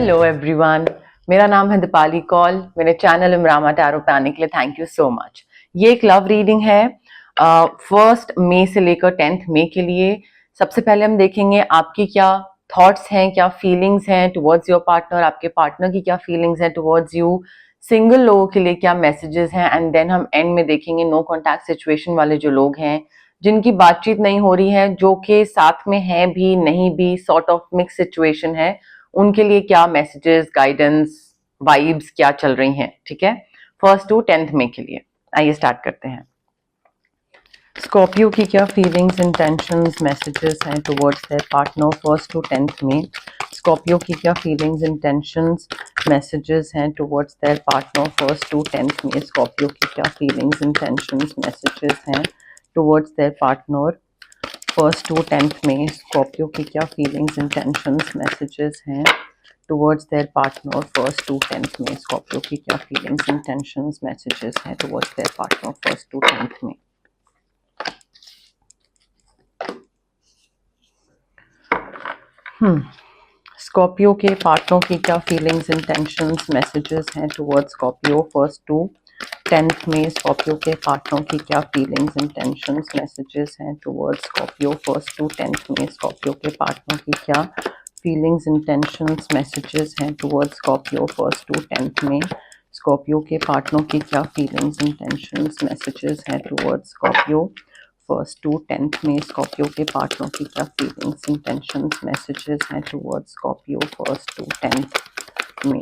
Hello everyone, मेरा नाम है दीपाली कौल। मेरे चैनल इमरामा टैरो पे आने के लिए थैंक यू सो मच। ये एक लव रीडिंग है 1 मई से लेकर 10 मई के लिए। सबसे पहले हम देखेंगे आपकी क्या थॉट्स हैं, क्या फीलिंग्स हैं टुवर्ड्स योर पार्टनर, आपके पार्टनर की क्या फीलिंग्स हैं टुवर्ड्स यू, सिंगल लोगों के लिए क्या मैसेजेस हैं, एंड देन हम एंड में देखेंगे नो कॉन्टैक्ट सिचुएशन वाले जो लोग हैं, जिनकी बातचीत नहीं हो रही है, जो कि साथ में है भी नहीं भी, सॉर्ट ऑफ मिक्स सिचुएशन है, उनके लिए क्या मैसेजेस, गाइडेंस, वाइब्स क्या चल रही हैं। ठीक है, 1 to 10 मई के लिए। आइए स्टार्ट करते हैं। स्कॉर्पियो की क्या फीलिंग्स, इंटेंशंस, मैसेजेस हैं टुवर्ड्स देयर पार्टनर 1 to 10 मई। स्कॉर्पियो की क्या फीलिंग्स, इंटेंशंस, मैसेजेस हैं टुवर्ड्स देयर पार्टनर 1 to 10 मई। स्कॉर्पियो की क्या फीलिंग्स, इंटेंशंस, मैसेजेस हैं टुवर्ड्स देयर पार्टनर 1 to 10 मई। स्कॉर्पियो की क्या फीलिंग्स, इंटेंशंस, मैसेजेस हैं टुवर्ड्स देयर पार्टनर 1 to 10 मई। स्कॉर्पियो की क्या फीलिंग्स, इंटेंशंस, मैसेजेस हैं टुवर्ड्स देयर पार्टनर 1 to 10 मई। स्कॉर्पियो के पार्टनर की क्या फीलिंग्स, इंटेंशंस, मैसेजेस हैं टुवर्ड्स स्कॉर्पियो 1 to 10 मई। स्कॉर्पियो के पार्टनर की क्या फीलिंग्स, इंटेंशंस, मैसेजेस हैं टुवर्ड्स स्कॉर्पियो 1 to 10 मई। स्कॉर्पियो के पार्टनर की क्या फीलिंग्स, इंटेंशंस, मैसेजेस हैं टुवर्ड्स स्कॉर्पियो 1 to 10 मई। स्कॉर्पियो के पार्टनर की क्या फीलिंग्स, इंटेंशंस, मैसेजेस हैं टुवर्ड्स स्कॉर्पियो 1 to 10 मई। स्कॉर्पियो के पार्टनर की क्या फीलिंग्स, इंटेंशंस, मैसेजेस हैं टुवर्ड्स स्कॉर्पियो 1 to 10 मई।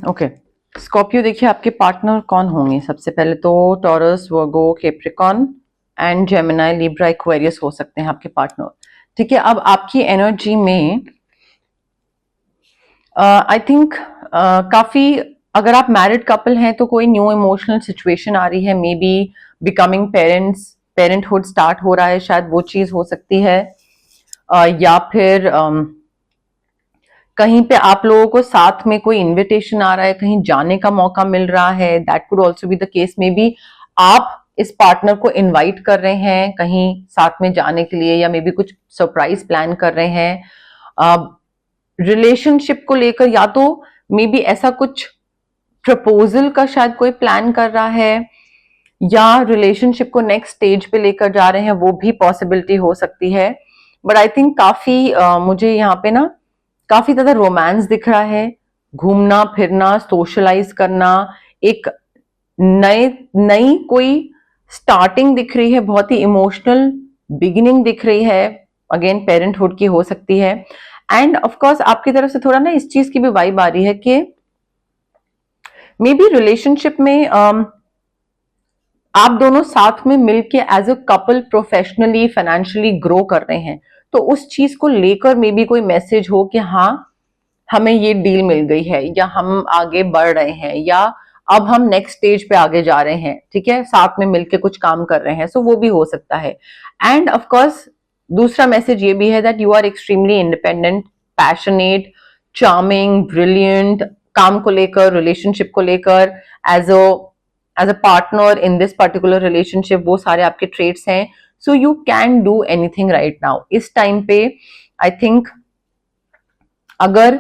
ओके, स्कॉर्पियो देखिए आपके पार्टनर कौन होंगे। सबसे पहले तो Taurus, Virgo, Capricorn and Gemini, Libra, Aquarius हो सकते हैं आपके पार्टनर। ठीक है, अब आपकी एनर्जी में आई थिंक काफी, अगर आप मैरिड कपल हैं तो कोई न्यू इमोशनल सिचुएशन आ रही है, may be becoming parents, parenthood start हो रहा है, शायद वो चीज हो सकती है। या फिर कहीं पे आप लोगों को साथ में कोई इनविटेशन आ रहा है, कहीं जाने का मौका मिल रहा है। That could also be the case. May be आप इस पार्टनर को इनवाइट कर रहे हैं कहीं साथ में जाने के लिए, या मे बी कुछ सरप्राइज प्लान कर रहे हैं रिलेशनशिप को लेकर, या तो मे बी ऐसा कुछ प्रपोजल का शायद कोई प्लान कर रहा है, या रिलेशनशिप को नेक्स्ट स्टेज पे लेकर जा रहे हैं, वो भी पॉसिबिलिटी हो सकती है। बट आई थिंक काफी मुझे यहाँ पे ना काफी ज्यादा रोमांस दिख रहा है, घूमना फिरना, सोशलाइज करना, एक नई कोई स्टार्टिंग दिख रही है, बहुत ही इमोशनल बिगिनिंग दिख रही है। अगेन पेरेंटहुड की हो सकती है। एंड ऑफ कोर्स आपकी तरफ से थोड़ा ना इस चीज की भी वाइब आ रही है कि मे बी रिलेशनशिप में आप दोनों साथ में मिलके as a couple professionally, financially grow कर रहे हैं, तो उस चीज को लेकर मे बी कोई मैसेज हो कि हाँ हमें ये डील मिल गई है, या हम आगे बढ़ रहे हैं, या अब हम नेक्स्ट स्टेज पे आगे जा रहे हैं। ठीक है, साथ में मिलके कुछ काम कर रहे हैं, सो वो भी हो सकता है। एंड ऑफ कोर्स दूसरा मैसेज ये भी है that you are extremely independent, passionate, charming, brilliant, काम को लेकर, रिलेशनशिप को लेकर, as a partner in this particular relationship, वो सारे आपके ट्रेट्स हैं। So you can do anything right now. इस टाइम पे आई थिंक अगर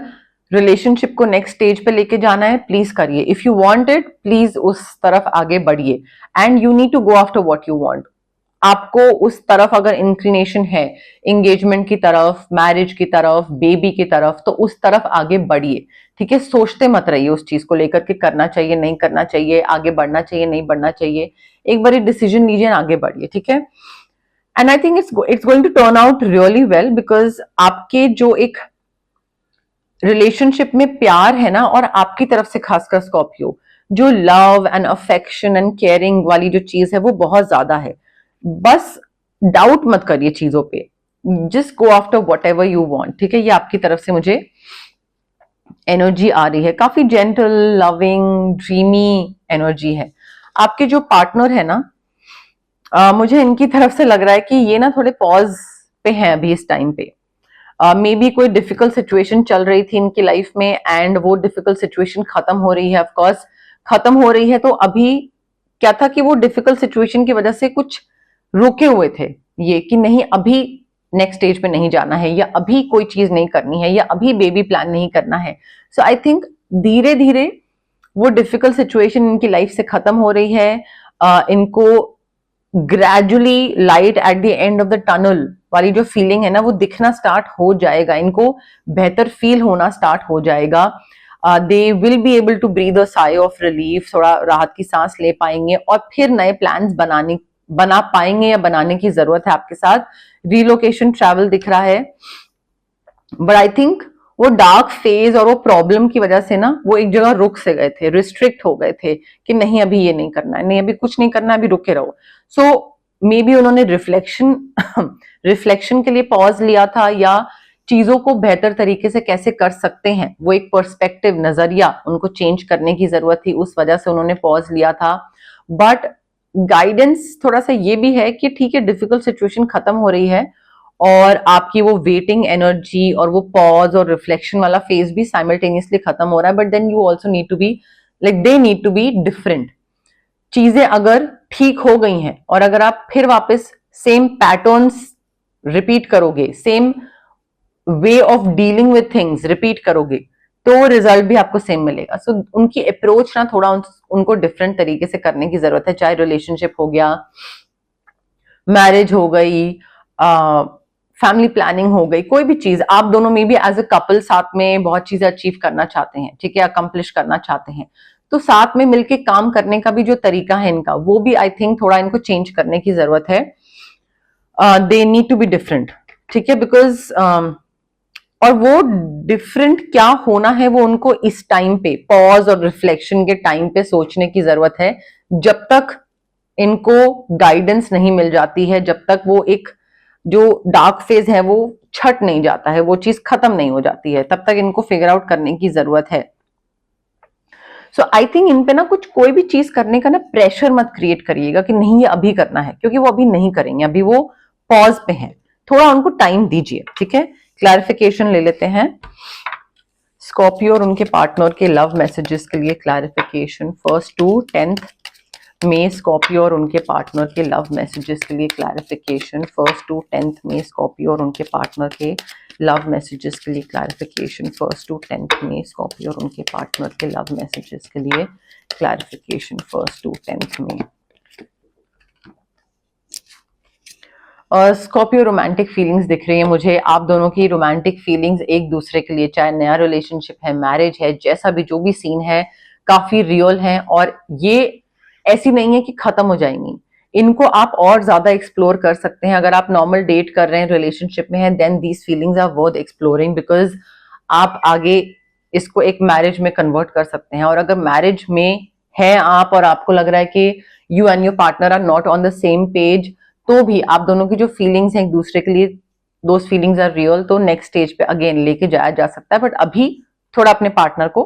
रिलेशनशिप को नेक्स्ट स्टेज पे लेके जाना है, प्लीज करिए। If you want it, please उस तरफ आगे बढ़िए। And you need to go after what you want. आपको उस तरफ अगर इंक्लिनेशन है, एंगेजमेंट की तरफ, मैरिज की तरफ, बेबी की तरफ, तो उस तरफ आगे बढ़िए। ठीक है, सोचते मत रहिए उस चीज को लेकर के करना चाहिए नहीं करना चाहिए, आगे बढ़ना चाहिए नहीं बढ़ना चाहिए। एक बार डिसीजन लीजिए, आगे बढ़िए। ठीक है, and I think it's going to turn out really well, because आपके जो एक रिलेशनशिप में प्यार है ना, और आपकी तरफ से खासकर स्कॉर्पियो, जो love and affection and caring वाली जो चीज है वो बहुत ज्यादा है। बस डाउट मत करिए चीजों पे, just go after what ever you want. ठीक है, ये आपकी तरफ से मुझे एनर्जी आ रही है, काफी जेंटल, लविंग, ड्रीमी एनर्जी है। आपके जो पार्टनर है ना, मुझे इनकी तरफ से लग रहा है कि ये ना थोड़े पॉज पे हैं अभी इस टाइम पे। मे बी कोई डिफिकल्ट सिचुएशन चल रही थी इनकी लाइफ में, एंड वो डिफिकल्ट सिचुएशन खत्म हो रही है। ऑफ कोर्स खत्म हो रही है, तो अभी क्या था कि वो डिफिकल्ट सिचुएशन की वजह से कुछ रुके हुए थे, ये कि नहीं अभी नेक्स्ट स्टेज पे नहीं जाना है, या अभी कोई चीज नहीं करनी है, या अभी बेबी प्लान नहीं करना है। सो आई थिंक धीरे धीरे वो डिफिकल्ट सिचुएशन इनकी लाइफ से खत्म हो रही है। इनको gradually light at the end of the tunnel वाली जो फीलिंग है ना, वो दिखना स्टार्ट हो जाएगा, इनको बेहतर फील होना स्टार्ट हो जाएगा। They will be able to breathe a sigh of relief, थोड़ा राहत की सांस ले पाएंगे और फिर नए प्लान्स बना पाएंगे, या बनाने की जरूरत है आपके साथ। रिलोकेशन ट्रैवल दिख रहा है, बट आई थिंक वो डार्क फेज और वो प्रॉब्लम की वजह से ना वो एक जगह रुक से गए थे, रिस्ट्रिक्ट हो गए थे कि नहीं अभी ये नहीं करना है, नहीं अभी कुछ नहीं करना है, अभी रुके रहो। सो मे बी उन्होंने रिफ्लेक्शन के लिए पॉज लिया था, या चीजों को बेहतर तरीके से कैसे कर सकते हैं, वो एक पर्सपेक्टिव नजरिया उनको चेंज करने की जरूरत थी, उस वजह से उन्होंने पॉज लिया था। बट गाइडेंस थोड़ा सा ये भी है कि ठीक है, डिफिकल्ट सिचुएशन खत्म हो रही है और आपकी वो वेटिंग एनर्जी और वो पॉज और रिफ्लेक्शन वाला फेज भी साइमल्टेनियसली खत्म हो रहा है। But then you also need to be like they need to be different. चीजें अगर ठीक हो गई हैं और अगर आप फिर वापस सेम पैटर्न्स रिपीट करोगे, same way of dealing with things repeat करोगे, तो रिजल्ट भी आपको सेम मिलेगा। सो उनकी अप्रोच ना थोड़ा उनको डिफरेंट तरीके से करने की जरूरत है, चाहे रिलेशनशिप हो गया, मैरिज हो गई, फैमिली प्लानिंग हो गई, कोई भी चीज आप दोनों में भी एज अ कपल साथ में बहुत चीजें अचीव करना चाहते हैं, ठीक है, अकम्प्लिश करना चाहते हैं, तो साथ में मिलके काम करने का भी जो तरीका है इनका, वो भी आई थिंक थोड़ा इनको चेंज करने की जरूरत है। They need to be different, ठीक है, बिकॉज और वो डिफरेंट क्या होना है वो उनको इस टाइम पे पॉज और रिफ्लेक्शन के टाइम पे सोचने की जरूरत है। जब तक इनको गाइडेंस नहीं मिल जाती है, जब तक वो एक जो डार्क फेज है वो छट नहीं जाता है, वो चीज खत्म नहीं हो जाती है, तब तक इनको फिगर आउट करने की जरूरत है। सो आई थिंक इन पे ना कुछ कोई भी चीज करने का ना प्रेशर मत क्रिएट करिएगा कि नहीं ये अभी करना है, क्योंकि वो अभी नहीं करेंगे, अभी वो पॉज पे हैं, थोड़ा उनको टाइम दीजिए, ठीक है। क्लैरिफिकेशन ले लेते हैं स्कॉर्पियो और उनके पार्टनर के लव मैसेजेस के लिए। क्लैरिफिकेशन 1 to 10 में स्कॉर्पियो और उनके पार्टनर के लव मैसेजेस के लिए। क्लैरिफिकेशन 1 to 10 में स्कॉर्पियो और उनके पार्टनर के लव मैसेजेस के लिए। क्लैरिफिकेशन 1 to 10 में स्कॉर्पियो और उनके पार्टनर के लव मैसेजेस के लिए। क्लैरिफिकेशन 1 to 10 में। स्कॉर्पियो रोमांटिक फीलिंग्स दिख रही है मुझे, आप दोनों की रोमांटिक फीलिंग्स एक दूसरे के लिए, चाहे नया रिलेशनशिप है, मैरिज है, जैसा भी जो भी सीन है, काफी रियल है, और ये ऐसी नहीं है कि खत्म हो जाएंगी। इनको आप और ज्यादा एक्सप्लोर कर सकते हैं। अगर आप नॉर्मल डेट कर रहे हैं, रिलेशनशिप में हैं, then these feelings are worth exploring, because आप आगे इसको एक मैरिज में कन्वर्ट कर सकते हैं। और अगर मैरिज में है आप और आपको लग रहा है कि you and your partner are not on the same page, तो भी आप दोनों की जो फीलिंग्स हैं एक दूसरे के लिए, दोज फीलिंग्स आर रियल, तो नेक्स्ट स्टेज पे अगेन लेके जाया जा सकता है। बट अभी थोड़ा अपने पार्टनर को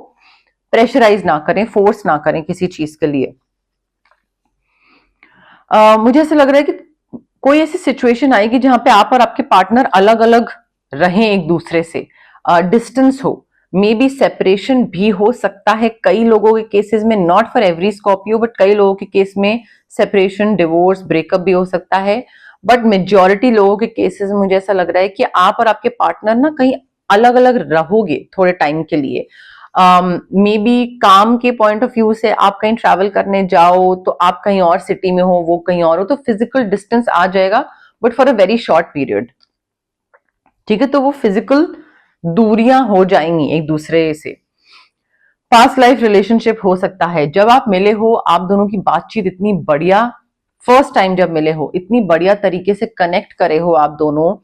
प्रेशराइज ना करें, फोर्स ना करें किसी चीज के लिए। मुझे ऐसा लग रहा है कि कोई ऐसी सिचुएशन आएगी जहां पे आप और आपके पार्टनर अलग अलग रहें एक दूसरे से, डिस्टेंस हो, मे बी सेपरेशन भी हो सकता है कई लोगों के केसेस में, not for every Scorpio, but कई लोगों के केस में सेपरेशन, डिवोर्स, ब्रेकअप भी हो सकता है। बट मेजॉरिटी लोगों के केसेस में मुझे ऐसा लग रहा है कि आप और आपके पार्टनर ना कहीं अलग अलग रहोगे थोड़े टाइम के लिए। मे बी काम के पॉइंट ऑफ व्यू से आप कहीं ट्रैवल करने जाओ तो आप कहीं और सिटी में हो, वो कहीं और हो, तो फिजिकल डिस्टेंस आ जाएगा, but for a very short period, ठीक है। तो वो फिजिकल दूरियां हो जाएंगी एक दूसरे से। पास्ट लाइफ रिलेशनशिप हो सकता है, जब आप मिले हो आप दोनों की बातचीत इतनी बढ़िया, फर्स्ट टाइम जब मिले हो इतनी बढ़िया तरीके से कनेक्ट करे हो आप दोनों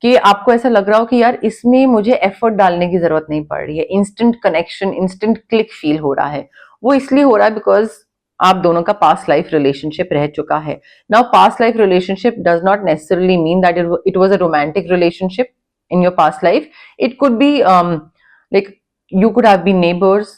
कि आपको ऐसा लग रहा हो कि यार इसमें मुझे एफर्ट डालने की जरूरत नहीं पड़ रही है, instant connection, instant click feel हो रहा है। वो इसलिए हो रहा है बिकॉज आप दोनों का पास्ट लाइफ रिलेशनशिप रह चुका है। Now past life relationship does not necessarily mean that it was a romantic relationship in your past life. It could be like you could have been neighbors,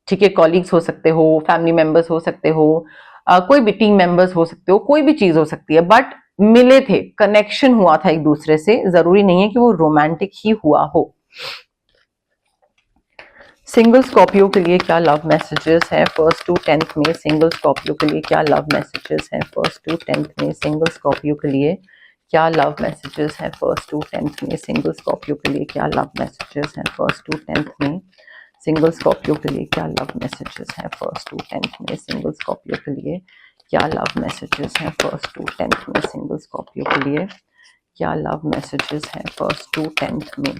ठीक है, colleagues हो सकते हो, family members हो सकते हो, कोई भी टीम मेंबर्स हो सकते हो, कोई भी चीज हो सकती है, बट मिले थे, कनेक्शन हुआ था एक दूसरे से, जरूरी नहीं है कि वो रोमांटिक ही हुआ हो। सिंगल स्कॉर्पियो के लिए क्या लव मैसेजेस हैं 1 to 10 में? सिंगल स्कॉर्पियो के लिए क्या लव मैसेजेस हैं 1 to 10 में? सिंगल स्कॉर्पियो के लिए क्या लव मैसेजेस हैं 1st to 10th में सिंगल स्कॉर्पियो के लिए? क्या लव मैसेजेस हैं 1st to 10th में सिंगल स्कॉर्पियो के लिए? क्या लव मैसेजेस हैं 1st to 10th में सिंगल स्कॉर्पियो के लिए? क्या लव मैसेजेस हैं 1st to 10th में सिंगल स्कॉर्पियो के लिए? क्या लव मैसेजेस हैं 1st to 10th में?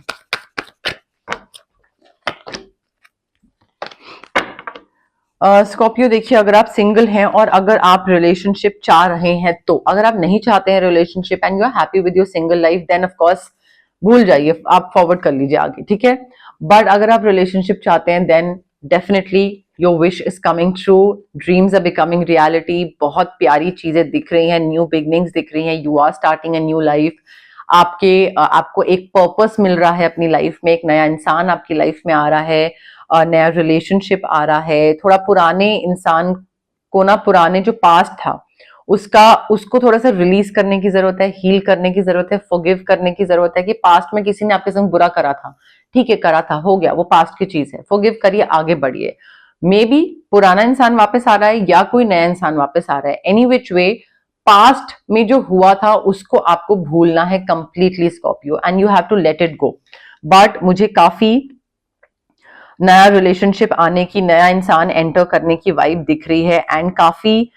स्कॉर्पियो देखिए, अगर आप सिंगल हैं और अगर आप रिलेशनशिप चाह रहे हैं, तो अगर आप नहीं चाहते हैं relationship and you are happy with your single life, then of course भूल जाइए, आप फॉरवर्ड कर लीजिए आगे, ठीक है। बट अगर आप रिलेशनशिप चाहते हैं, then definitely your wish is coming true, dreams are becoming reality, बहुत प्यारी चीजें दिख रही हैं, न्यू बिगनिंग्स दिख रही हैं, you are starting a new life. आपको एक पर्पस मिल रहा है अपनी लाइफ में, एक नया इंसान आपकी लाइफ में आ रहा है, नया रिलेशनशिप आ रहा है। थोड़ा पुराने इंसान को ना, पुराने जो पास्ट था उसको थोड़ा सा रिलीज करने की जरूरत है, हील करने की जरूरत है, फॉरगिव करने की जरूरत है कि पास्ट में किसी ने आपके संग बुरा करा था, ठीक है, करा था, हो गया, वो पास्ट की चीज है, फॉरगिव करिए, आगे बढ़िए। मे बी पुराना इंसान वापस आ रहा है या कोई नया इंसान वापस आ रहा है, एनी विच वे पास्ट में जो हुआ था उसको आपको भूलना है completely Scorpio, and you have to let it go. But मुझे काफी नया रिलेशनशिप आने की, नया इंसान एंटर करने की वाइब दिख रही है, एंड काफी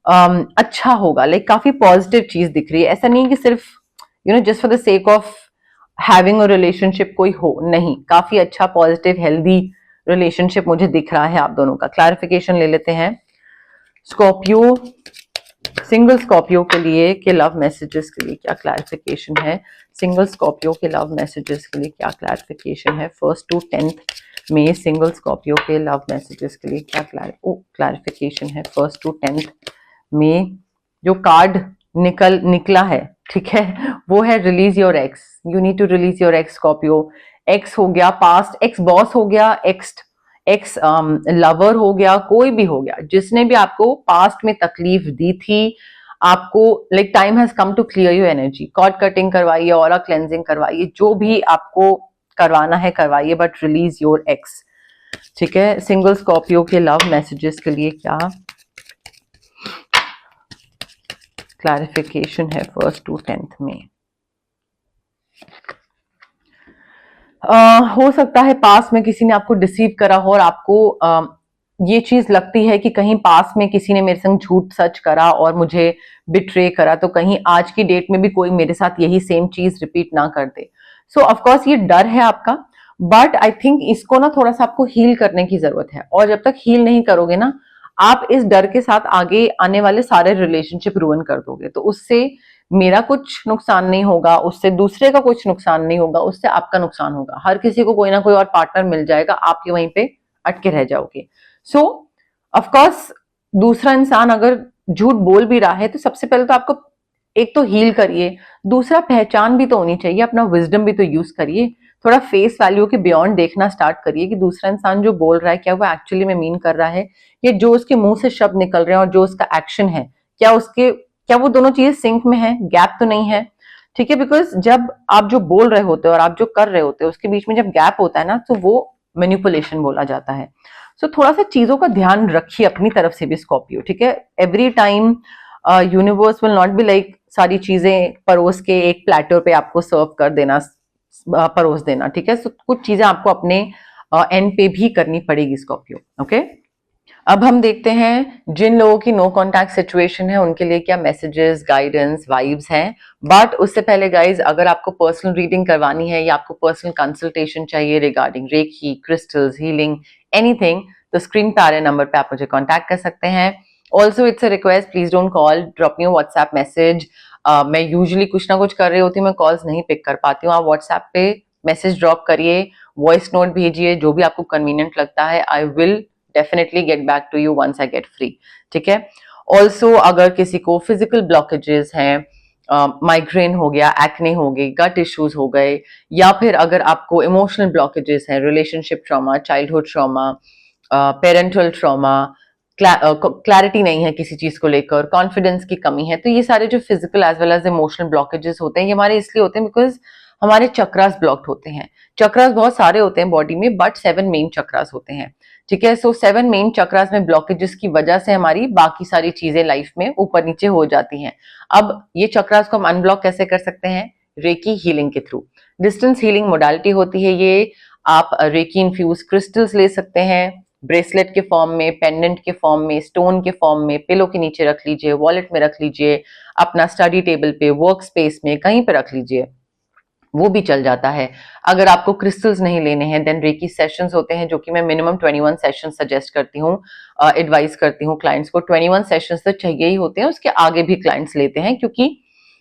अच्छा होगा, लाइक काफी पॉजिटिव चीज दिख रही है। ऐसा नहीं कि सिर्फ just for the sake of having a relationship कोई हो, नहीं, काफी अच्छा पॉजिटिव हेल्दी रिलेशनशिप मुझे दिख रहा है आप दोनों का। क्लैरिफिकेशन ले लेते हैं स्कॉर्पियो, सिंगल स्कॉर्पियो के लिए के लव मैसेजेस के लिए क्या क्लैरिफिकेशन है? सिंगल स्कॉर्पियो के लव मैसेजेस के लिए क्या क्लैरिफिकेशन है 1st to 10th में सिंगल स्कॉर्पियो के लव मैसेजेस के लिए क्या क्लैरिफिकेशन है 1st to 10th में? जो कार्ड निकला है, ठीक है, वो है release your ex. You need to release your ex Scorpio. Ex हो गया पास्ट, एक्स बॉस हो गया, एक्स लवर हो गया, कोई भी हो गया, जिसने भी आपको पास्ट में तकलीफ दी थी, आपको like time has come to clear your energy. Cord cutting करवाइए, ऑरा क्लेंजिंग करवाइए, जो भी आपको करवाना है करवाइए, बट रिलीज योर एक्स, ठीक है। सिंगल स्कॉर्पियो के लव मैसेजेस के लिए क्या क्लैरिफिकेशन है 1st to 10th में? हो सकता है पास में किसी ने आपको डिसीव करा हो और आपको ये चीज लगती है कि कहीं पास में किसी ने मेरे संग झूठ सच करा और मुझे बिट्रे करा, तो कहीं आज की डेट में भी कोई मेरे साथ यही सेम चीज रिपीट ना कर दे। सो ऑफकोर्स ये डर है आपका, बट आई थिंक इसको ना थोड़ा सा आपको हील करने की जरूरत है, और जब तक हील नहीं करोगे ना, आप इस डर के साथ आगे आने वाले सारे रिलेशनशिप रुइन कर दोगे। तो उससे मेरा कुछ नुकसान नहीं होगा, उससे दूसरे का कुछ नुकसान नहीं होगा, उससे आपका नुकसान होगा। हर किसी को कोई ना कोई और पार्टनर मिल जाएगा, आप ये वहीं पे अटके रह जाओगे। सो ऑफ कोर्स दूसरा इंसान अगर झूठ बोल भी रहा है, तो सबसे पहले तो आपको एक तो हील करिए, दूसरा पहचान भी तो होनी चाहिए, अपना विजडम भी तो यूज करिए, थोड़ा फेस वैल्यू के बियॉन्ड देखना स्टार्ट करिए कि दूसरा इंसान जो बोल रहा है क्या वो एक्चुअली में मीन कर रहा है, या जो उसके मुंह से शब्द निकल रहे हैं और जो उसका एक्शन है, क्या वो दोनों चीजें सिंक में है, गैप तो नहीं है, ठीक है। बिकॉज जब आप जो बोल रहे होते हो और आप जो कर रहे होते हो उसके बीच में जब गैप होता है ना, तो वो मैनिपुलेशन बोला जाता है। सो थोड़ा सा चीजों का ध्यान रखिए अपनी तरफ से भी स्कॉर्पियो, ठीक है। Every time universe will not be like सारी चीजें परोस के एक प्लेटर पे आपको सर्व कर देना, परोस देना, ठीक है। सो कुछ चीजें आपको अपने एंड पे भी करनी पड़ेगी स्कॉर्पियो, ओके। अब हम देखते हैं जिन लोगों की नो कॉन्टैक्ट सिचुएशन है उनके लिए क्या मैसेजेस, गाइडेंस, वाइब्स हैं। बट उससे पहले गाइज, अगर आपको पर्सनल रीडिंग करवानी है या आपको पर्सनल कंसल्टेशन चाहिए regarding reiki, crystals, healing, anything, तो स्क्रीन पे आ रहे नंबर पे आप मुझे कॉन्टैक्ट कर सकते हैं। Also it's a request, please don't call, drop me WhatsApp message. मैं यूजुअली कुछ ना कुछ कर रही होती हूँ, मैं कॉल्स नहीं पिक कर पाती हूँ। आप व्हाट्सएप पे मैसेज ड्रॉप करिए, वॉइस नोट भेजिए, जो भी आपको कन्वीनियंट लगता है। I will definitely get back to you once I get free, ठीक है। ऑल्सो अगर किसी को फिजिकल ब्लॉकेजेस हैं, माइग्रेन हो गया, एक्ने हो गई, गट इश्यूज हो गए, या फिर अगर आपको इमोशनल ब्लॉकेजेस हैं, relationship trauma, childhood trauma, parental trauma, clarity नहीं है किसी चीज को लेकर, कॉन्फिडेंस की कमी है, तो ये सारे जो physical as well as emotional blockages होते हैं, ये हमारे इसलिए होते हैं बिकॉज हमारे चक्रास ब्लॉक्ड होते हैं। चक्रास बहुत सारे होते हैं बॉडी में, बट 7 मेन चक्रास होते हैं, ठीक है। सो 7 मेन चक्रास में ब्लॉकेजेस की वजह से हमारी बाकी सारी चीजें लाइफ में ऊपर नीचे हो जाती हैं। अब ये चक्रास को हम अनब्लॉक कैसे कर सकते हैं? रेकी हीलिंग के थ्रू। डिस्टेंस हीलिंग मोडालिटी होती है ये। आप रेकी इन्फ्यूज क्रिस्टल्स ले सकते हैं, ब्रेसलेट के फॉर्म में, पेंडेंट के फॉर्म में, स्टोन के फॉर्म में, पिलो के नीचे रख लीजिए, वॉलेट में रख लीजिए, अपना स्टडी टेबल पे, वर्क स्पेस में, कहीं पे रख लीजिए, वो भी चल जाता है। अगर आपको क्रिस्टल्स नहीं लेने हैं, देन रेकी सेशंस होते हैं, जो कि मैं मिनिमम 21 सेशन सजेस्ट करती हूँ, एडवाइस करती हूँ क्लाइंट्स को। 21 सेशंस तो चाहिए ही होते हैं, उसके आगे भी क्लाइंट्स लेते हैं, क्योंकि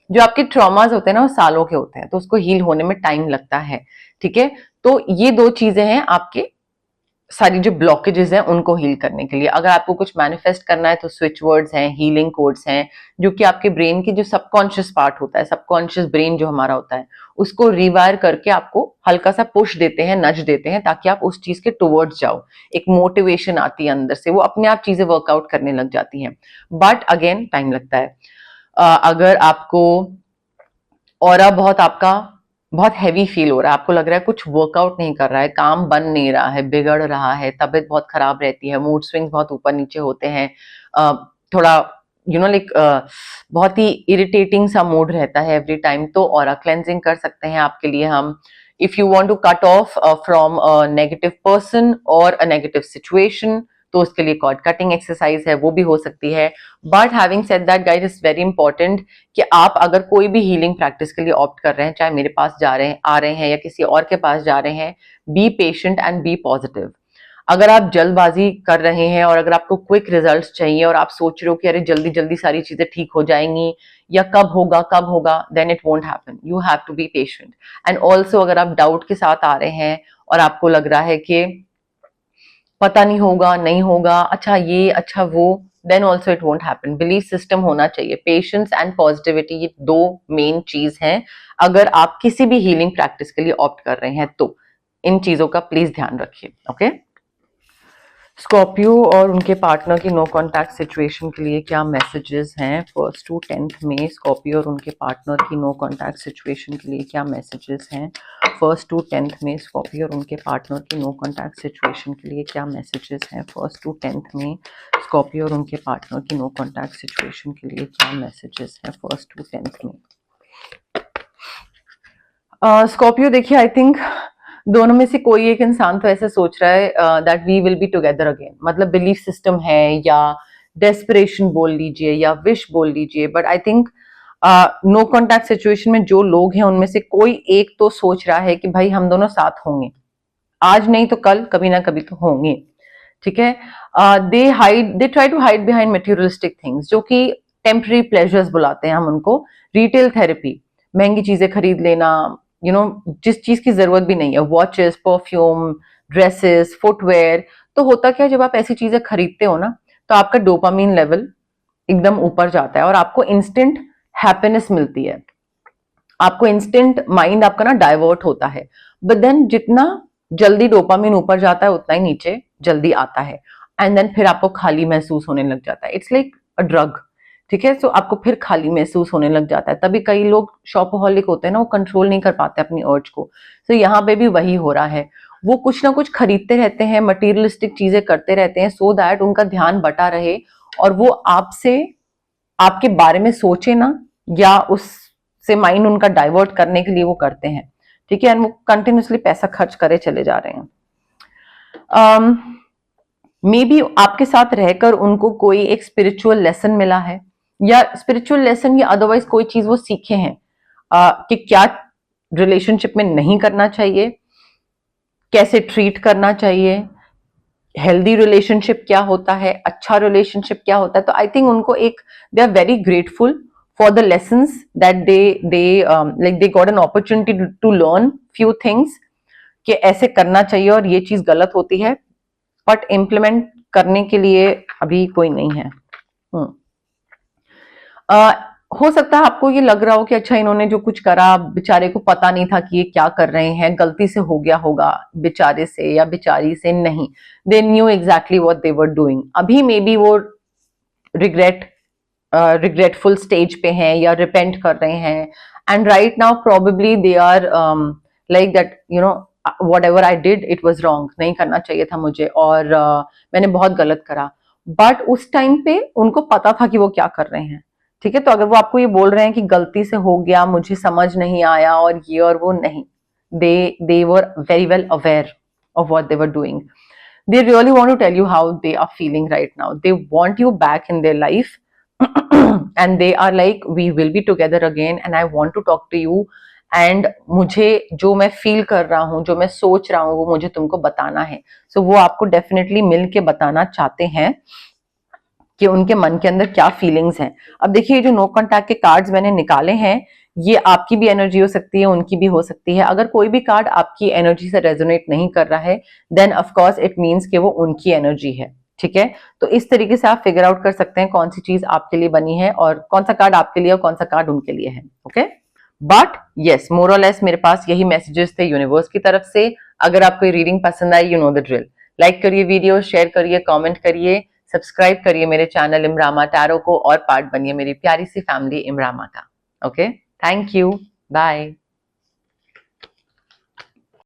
जो आपके ट्रॉमास होते हैं ना, वो सालों के होते हैं, तो उसको हील होने में टाइम लगता है, ठीक है। तो ये 2 चीजें हैं आपके सारी जो ब्लॉकेजेस हैं उनको हील करने के लिए। अगर आपको कुछ मैनिफेस्ट करना है तो स्विच वर्ड्स हैं, हीलिंग कोड्स हैं, जो कि आपके ब्रेन की जो सबकॉन्शियस पार्ट होता है, सबकॉन्शियस ब्रेन जो हमारा होता है, उसको रिवायर करके आपको हल्का सा पुश देते हैं, नज देते हैं, ताकि आप उस चीज के टुवर्ड्स जाओ। एक मोटिवेशन आती है अंदर से, वो अपने आप चीजें वर्कआउट करने लग जाती हैं, बट अगेन टाइम लगता है। अगर आपको ऑरा बहुत हैवी फील हो रहा है, आपको लग रहा है कुछ वर्कआउट नहीं कर रहा है, काम बन नहीं रहा है, बिगड़ रहा है, तबीयत बहुत खराब रहती है, मूड स्विंग्स बहुत ऊपर नीचे होते हैं, थोड़ा लाइक बहुत ही इरिटेटिंग सा मूड रहता है एवरी टाइम, तो ऑरा क्लेंजिंग कर सकते हैं आपके लिए हम। If you want to cut off from a negative person और अ नेगेटिव सिचुएशन, तो उसके लिए कॉर्ड कटिंग एक्सरसाइज है, वो भी हो सकती है। But having said that guys, it's very important कि आप अगर कोई भी हीलिंग प्रैक्टिस के लिए ऑप्ट कर रहे हैं, चाहे मेरे पास आ रहे हैं या किसी और के पास जा रहे हैं, be patient and be positive. अगर आप जल्दबाजी कर रहे हैं और अगर आपको क्विक रिजल्ट्स चाहिए और आप सोच रहे हो कि अरे जल्दी जल्दी सारी चीजें ठीक हो जाएंगी या कब होगा, then it won't happen. You have to be patient. And also अगर आप डाउट के साथ आ रहे हैं और आपको लग रहा है कि पता नहीं होगा, नहीं होगा, अच्छा ये, अच्छा वो, then also it won't happen. Belief system होना चाहिए। पेशेंस एंड पॉजिटिविटी, ये 2 मेन चीज हैं अगर आप किसी भी हीलिंग प्रैक्टिस के लिए ऑप्ट कर रहे हैं तो। इन चीजों का प्लीज ध्यान रखिए, ओके। स्कॉर्पियो और उनके पार्टनर की नो कॉन्टैक्ट सिचुएशन के लिए क्या मैसेजेस हैं 1st to 10th में? स्कॉर्पियो और उनके पार्टनर की नो कॉन्टैक्ट सिचुएशन के लिए क्या मैसेजेस हैं 1st to 10th में? स्कॉर्पियो और उनके पार्टनर की नो कॉन्टैक्ट सिचुएशन के लिए क्या मैसेजेस हैं 1st to 10th में? स्कॉर्पियो और उनके पार्टनर की नो कॉन्टैक्ट सिचुएशन के लिए क्या मैसेजेस हैं 1st to 10th में? स्कॉर्पियो देखिए, आई थिंक दोनों में से कोई एक इंसान तो ऐसे सोच रहा है that we will be together again. मतलब बिलीफ सिस्टम है या डेस्परेशन बोल लीजिए या विश बोल लीजिए, but I think no contact situation में जो लोग हैं उनमें से कोई एक तो सोच रहा है कि भाई हम दोनों साथ होंगे, आज नहीं तो कल, कभी ना कभी तो होंगे, ठीक है। They try to hide behind materialistic things, जो कि टेम्पररी प्लेजर्स बुलाते हैं हम उनको। रिटेल थेरेपी, महंगी चीजें खरीद लेना, जिस चीज की जरूरत भी नहीं है, वॉचेस, परफ्यूम, ड्रेसेस, फुटवेयर। तो होता क्या है, जब आप ऐसी चीजें खरीदते हो ना, तो आपका डोपामीन लेवल एकदम ऊपर जाता है और आपको इंस्टेंट हैप्पीनेस मिलती है, आपको इंस्टेंट माइंड आपका ना डाइवर्ट होता है। बट देन जितना जल्दी डोपामिन ऊपर जाता है उतना ही नीचे जल्दी आता है, एंड देन फिर आपको खाली महसूस होने लग जाता है। इट्स लाइक अ ड्रग, ठीक है। सो आपको फिर खाली महसूस होने लग जाता है। तभी कई लोग शॉपहॉलिक होते हैं ना, वो कंट्रोल नहीं कर पाते अपनी अर्ज को। सो यहाँ पे भी वही हो रहा है, वो कुछ ना कुछ खरीदते रहते हैं, मटीरियलिस्टिक चीजें करते रहते हैं, सो दैट उनका ध्यान बटा रहे और वो आपसे, आपके बारे में सोचे ना, या उससे माइंड उनका डाइवर्ट करने के लिए वो करते हैं, ठीक है। एंड वो कंटिन्यूसली पैसा खर्च करे चले जा रहे हैं। मे बी आपके साथ रहकर उनको कोई एक स्पिरिचुअल लेसन मिला है, या स्पिरिचुअल लेसन या अदरवाइज कोई चीज वो सीखे हैं कि क्या रिलेशनशिप में नहीं करना चाहिए, कैसे ट्रीट करना चाहिए, हेल्दी रिलेशनशिप क्या होता है, अच्छा रिलेशनशिप क्या होता है। तो आई थिंक उनको एक, they are very grateful for the lessons that they got an opportunity to learn few things, कि ऐसे करना चाहिए और ये चीज गलत होती है, बट इम्प्लीमेंट करने के लिए अभी कोई नहीं है। हो सकता है आपको ये लग रहा हो कि अच्छा इन्होंने जो कुछ करा, बेचारे को पता नहीं था कि ये क्या कर रहे हैं, गलती से हो गया होगा बेचारे से या बेचारी से। नहीं, they knew exactly what they were doing. अभी मे बी वो रिग्रेटफुल स्टेज पे हैं या रिपेंट कर रहे हैं, and right now probably they are like that, you know, whatever I did it was wrong, नहीं करना चाहिए था मुझे, और मैंने बहुत गलत करा। बट उस टाइम पे उनको पता था कि वो क्या कर रहे हैं, ठीक है। तो अगर वो आपको ये बोल रहे हैं कि गलती से हो गया, मुझे समझ नहीं आया और ये और वो, नहीं, they were very well aware of what they were doing. They really want to tell you how they are feeling right now. They want you back in their life and they are like, we will be together again and I want to talk to you, and मुझे जो मैं feel कर रहा हूँ, जो मैं सोच रहा हूँ, वो मुझे तुमको बताना है। सो वो आपको डेफिनेटली मिल के बताना चाहते हैं कि उनके मन के अंदर क्या फीलिंग्स हैं। अब देखिए, जो नो कॉन्टैक्ट के कार्ड्स मैंने निकाले हैं, ये आपकी भी एनर्जी हो सकती है, उनकी भी हो सकती है। अगर कोई भी कार्ड आपकी एनर्जी से रेजोनेट नहीं कर रहा है, then of course it means कि वो उनकी एनर्जी है, ठीक है। तो इस तरीके से आप फिगर आउट कर सकते हैं कौन सी चीज आपके लिए बनी है और कौन सा कार्ड आपके लिए और कौन सा कार्ड उनके लिए है, ओके। बट यस, मोर और लेस मेरे पास यही मैसेजेस थे यूनिवर्स की तरफ से। अगर आपको ये रीडिंग पसंद आई, you know the drill, like करिए वीडियो, शेयर करिए, कमेंट करिए, सब्सक्राइब करिए मेरे चैनल इमरामा टैरो को और पार्ट बनिए मेरी प्यारी सी फैमिली इमरामा का, ओके। Thank you, bye.